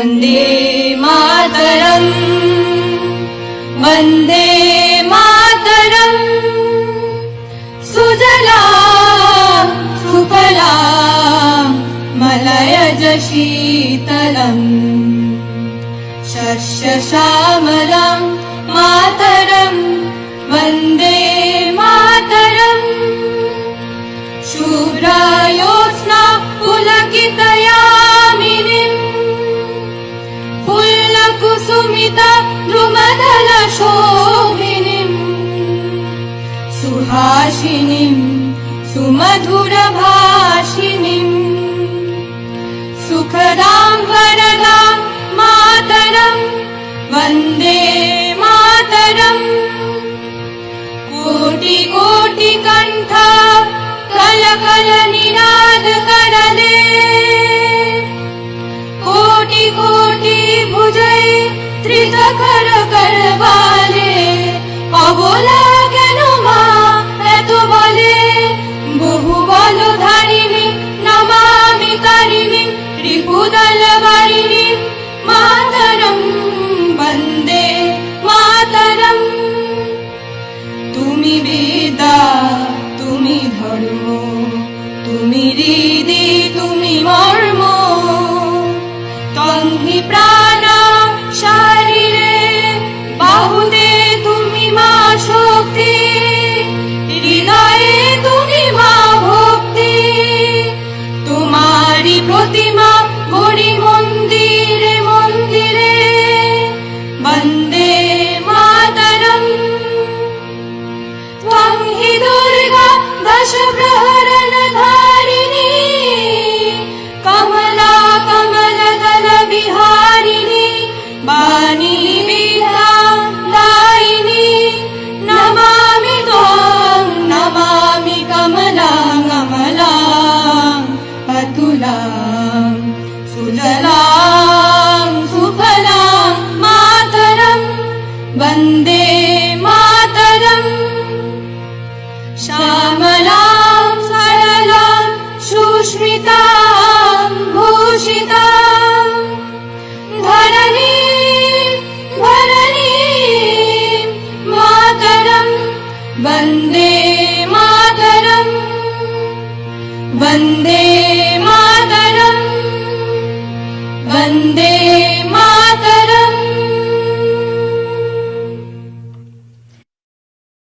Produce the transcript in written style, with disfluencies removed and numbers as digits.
वन्दे मातरम् वन्दे मातरम् सुजलां सुफलां मलयज शीतलम् शस्यश्यामलां मातरम् वन्दे मातरम् शुभ्रायोत्स्ना पुलकितयामिनीम् फुल्लकुसुमिता द्रुमदलशोभिनीम् सुहासिनीम् सुमधुरभाषिणीम् सुखदां वरदां मातरम् वन्दे मातरम् कोटि कोटि कण्ठ कलकल निनाद करले कोटि कोटि भुजै त्रितखर करवाले অবলা কেন মা এত বলে বহু বল ধারিণী নমামি তারিণী রিপুদল বারিণী মাতরম বন্দে মাতরম তুমি বেদা তুমি ধর্ম তুমি হৃদি তুমি মর্ম তন্হি প্রাণ শারীরে বাহুতে তুমি মা শক্তি হৃদয়ে তুমি মা ভক্তি তোমারি প্রতিমা গড়ি মন্দিরে মন্দিরে বন্দে মাতরম त्वं हि दुर्गा दश प्रहरण धारिणी कमला कमलदल विहारिणी वाणी विद्या दायिनी नमामि त्वां नमामि कमलां कमलां अतुलां सुजलां सुफलां मातरं वन्दे मातरम् श्यामलां सरलां सुस्मितां भूषितां धरणीं धरणीं मातरं वन्दे मातरं वन्दे मातरं वन्दे